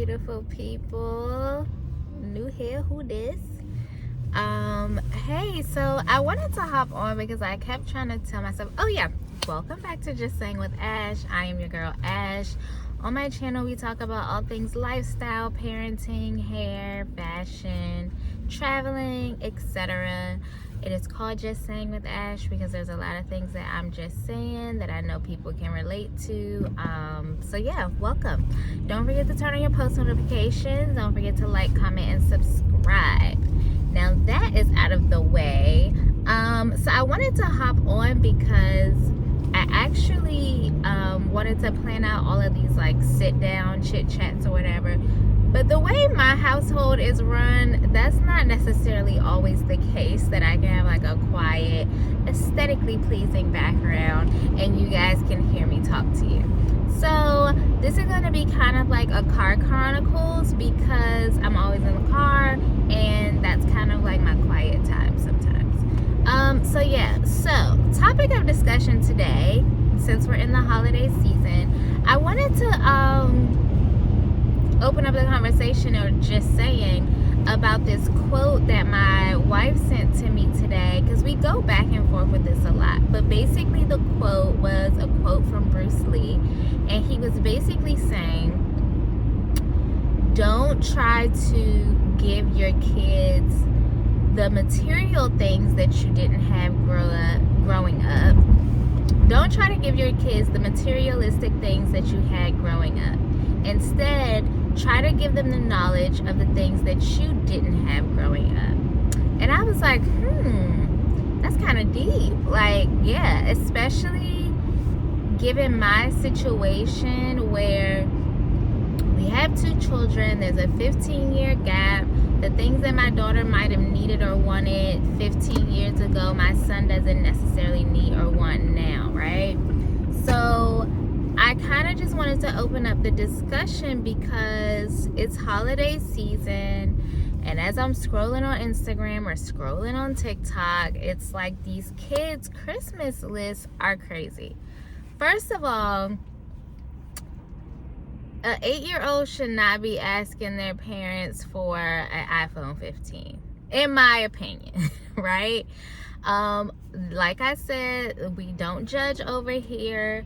beautiful people. New here, who this? Hey, so I wanted to hop on because I kept trying to tell myself, oh yeah, welcome back to Just Saying with Ash. I am your girl Ash. On my channel, we talk about all things lifestyle, parenting, hair, fashion, traveling, etc. It is called Just Saying with Ash because there's a lot of things that I'm just saying that I know people can relate to. So yeah, welcome. Don't forget to turn on your post notifications. Don't forget to like, comment, and subscribe. Now that is out of the way. So I wanted to hop on because I actually wanted to plan out all of these like sit down chit chats or whatever. But the way my household is run, that's not necessarily always the case, that I can have like a quiet, aesthetically pleasing background and you guys can hear me talk to you. So this is going to be kind of like a car chronicles because I'm always in the car and that's kind of like my quiet time sometimes. So yeah, so topic of discussion today, since we're in the holiday season, I wanted to open up the conversation or just saying about this quote that my wife sent to me today, because we go back and forth with this a lot. But basically the quote was a quote from Bruce Lee, and he was basically saying, don't try to give your kids the material things that you didn't have growing up. Don't try to give your kids the materialistic things that you had growing up. Instead, try to give them the knowledge of the things that you didn't have growing up. And I was like, that's kind of deep. Like, yeah, especially given my situation where we have two children, there's a 15-year gap. The things that my daughter might have needed or wanted 15 years ago, my son doesn't necessarily need or want now, right? So I kind of just wanted to open up the discussion because it's holiday season, and as I'm scrolling on Instagram or scrolling on TikTok, it's like these kids' Christmas lists are crazy. First of all, an 8-year-old should not be asking their parents for an iPhone 15, in my opinion, right? Like I said, we don't judge over here.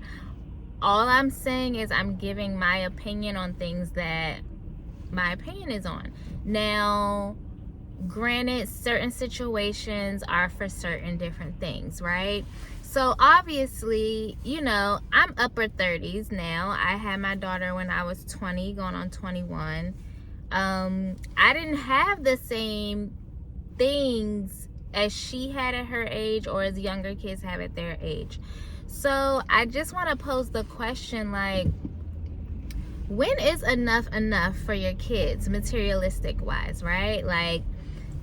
All I'm saying is I'm giving my opinion on things that my opinion is on. Now, granted, certain situations are for certain different things, right? So obviously, you know, I'm upper 30s now. I had my daughter when I was 20, going on 21. I didn't have the same things as she had at her age or as younger kids have at their age. So I just want to pose the question, like, when is enough for your kids, materialistic wise, right? Like,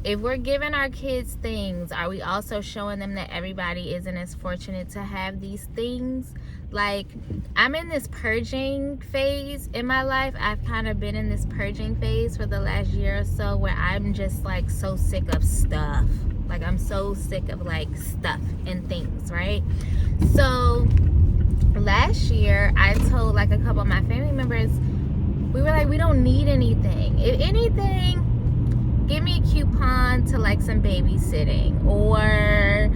if we're giving our kids things, are we also showing them that everybody isn't as fortunate to have these things? Like, I'm in this purging phase in my life. I've kind of been in this purging phase for the last year or so where I'm just like so sick of stuff. Like, I'm so sick of like stuff and things, right? So last year I told like a couple of my family members, we were like, we don't need anything. If anything, give me a coupon to like some babysitting, or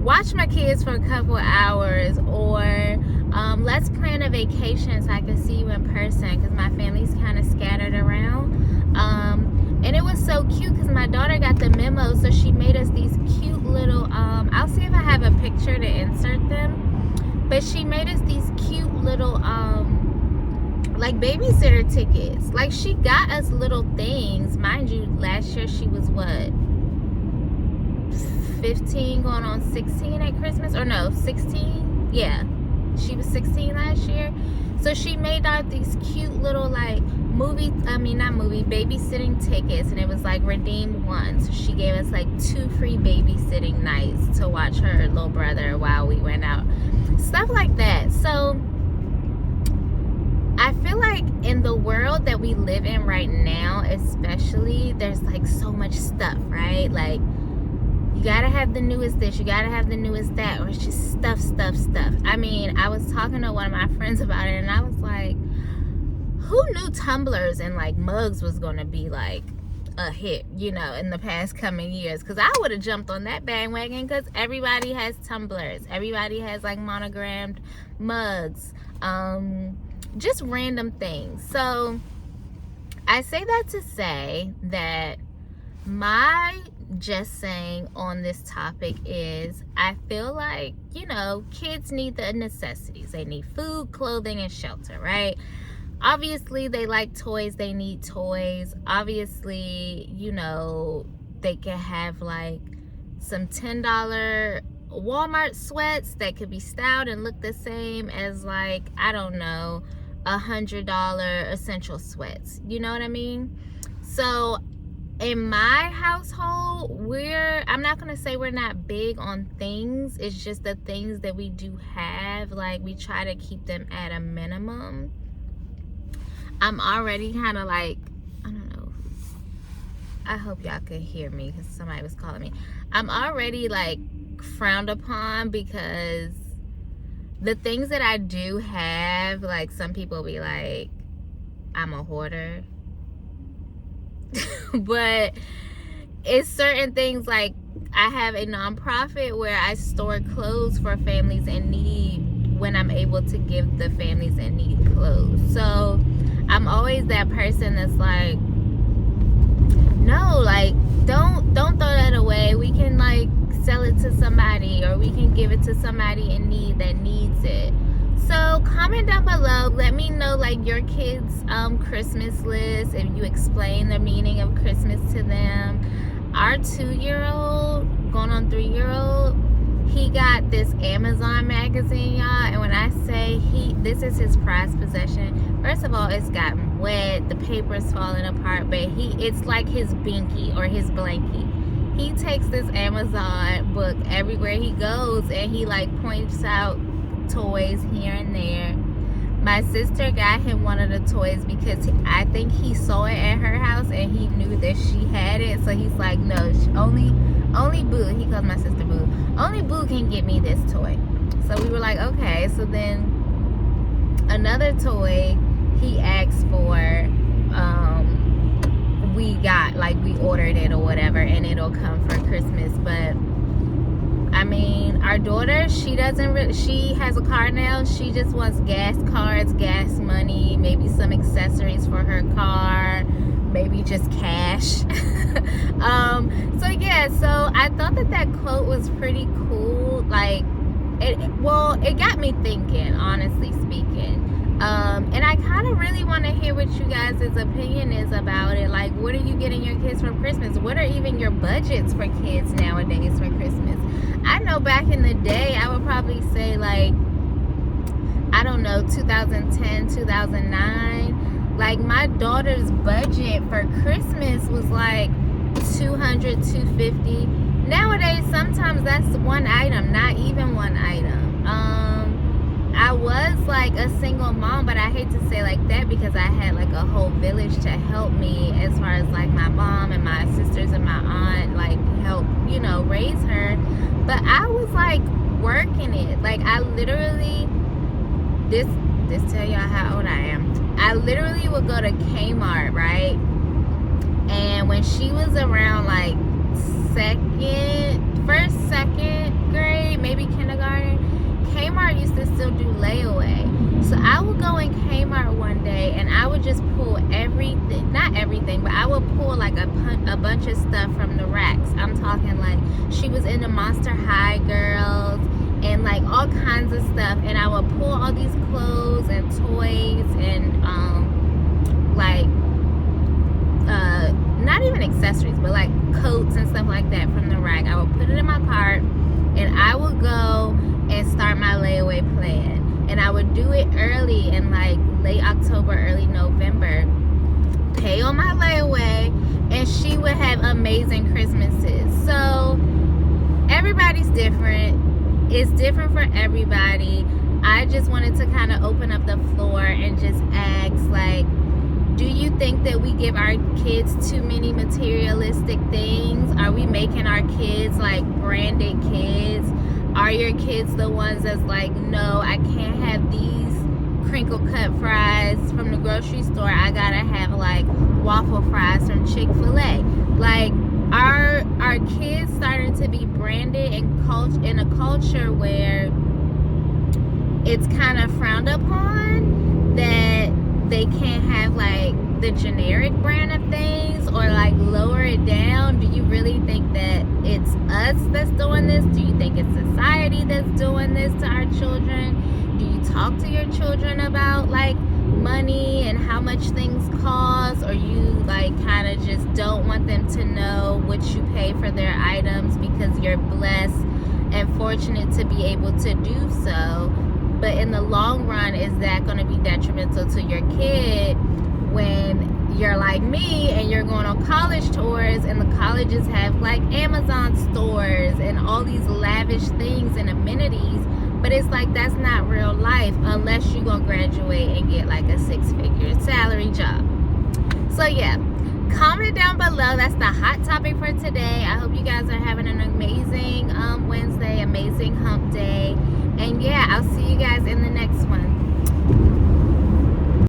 watch my kids for a couple of hours, or let's plan a vacation so I can see you in person, because my family's kind of scattered around. And it was so cute because my daughter got the memo, so she made us these cute little I'll see if I have a picture to insert them, but she made us these cute little like babysitter tickets. Like, she got us little things. Mind you, last year she was what, 15 going on 16 at Christmas, or no, 16, yeah, she was 16 last year. So she made out these cute little like babysitting tickets, and it was like redeem one. So she gave us like 2 free babysitting nights to watch her little brother while we went out, stuff like that. So I feel like in the world that we live in right now, especially, there's like so much stuff, right? Like, you gotta have the newest this, you gotta have the newest that, or it's just stuff. I mean, I was talking to one of my friends about it, and I was like, who knew tumblers and like mugs was gonna be like a hit, you know, in the past coming years? Because I would have jumped on that bandwagon, because everybody has tumblers, everybody has like monogrammed mugs, just random things. So I say that to say that my just saying on this topic is, I feel like, you know, kids need the necessities. They need food, clothing, and shelter, right? Obviously, they like toys. They need toys. Obviously, you know, they can have like some $10 Walmart sweats that could be styled and look the same as like, I don't know, $100 essential sweats. You know what I mean? So in my household, I'm not gonna say we're not big on things. It's just the things that we do have, like, we try to keep them at a minimum. I'm already kind of like, I don't know, I hope y'all could hear me because somebody was calling me. I'm already like frowned upon, because the things that I do have, like, some people be like, I'm a hoarder. But it's certain things, like I have a nonprofit where I store clothes for families in need when I'm able to give the families in need clothes. So I'm always that person that's like, no, like, don't throw that away. We can like sell it to somebody, or we can give it to somebody in need that needs it. So comment down below, let me know like your kids' Christmas list, if you explain the meaning of Christmas to them. Our 2-year-old, going on 3-year-old, he got this Amazon magazine, y'all, and when I say this is his prized possession, first of all, it's gotten wet, the paper's falling apart, but it's like his binky or his blankie. He takes this Amazon book everywhere he goes, and he like points out toys here and there. My sister got him one of the toys because I think he saw it at her house and he knew that she had it, so he's like, no, only Boo, he calls my sister Boo, only Boo can get me this toy. So we were like, okay. So then another toy he asked for, we got, like, we ordered it or whatever, and it'll come for Christmas. But I mean, our daughter, she has a car now. She just wants gas cards, gas money, maybe some accessories for her car, maybe just cash. So yeah, so I thought that quote was pretty cool. Like, it got me thinking, honestly speaking. And I kind of really want to hear what you guys' opinion is about it. Like, what are you getting your kids for Christmas? What are even your budgets for kids nowadays for Christmas? I know back in the day, I would probably say, like, I don't know, 2010, 2009. Like, my daughter's budget for Christmas was like $200, $250. Nowadays, sometimes that's one item, not even one item. I was like a single mom, but I hate to say like that, because I had like a whole village to help me, as far as like my mom and my sisters and my aunt, like, help, you know, raise her. But I was like working it. Like, I literally, this tell y'all how old I am. I literally would go to Kmart, right? And when she was around like first, second grade, maybe kindergarten, Kmart used to still do layaway. So I would go in Kmart one day and I would just pull everything, not everything, but I would pull like a bunch of stuff from the racks. I'm talking like, she was into Monster High girls and like all kinds of stuff, and I would pull all these clothes and toys and like not even accessories, but like coats and stuff like that from the rack. I would put it in my cart and I would go and start my layaway plan. And I would do it early in like late October, early November, pay on my layaway, and she would have amazing Christmases. So everybody's different. It's different for everybody. I just wanted to kind of open up the floor and just ask, like, do you think that we give our kids too many materialistic things? Are we making our kids like branded kids? Are your kids the ones that's like, no, I can't have these crinkle cut fries from the grocery store, I gotta have like waffle fries from Chick-fil-A. Like our kids starting to be branded in a culture where it's kind of frowned upon that they can't have like the generic brand of things, or like lower it down. Do you really think that it's us that's doing this? Do you think it's society that's doing this to our children? Do you talk to your children about like money and how much things cost, or you like kind of just don't want them to know what you pay for their items because you're blessed and fortunate to be able to do so? But in the long run, is that going to be detrimental to your kid when you're like me and you're going on college tours and the colleges have like Amazon stores and all these lavish things and amenities? But it's like, that's not real life unless you're going to graduate and get like a 6-figure salary job. So yeah, comment down below. That's the hot topic for today. I hope you guys are having an amazing Wednesday, amazing hump day. And yeah, I'll see you guys in the next one.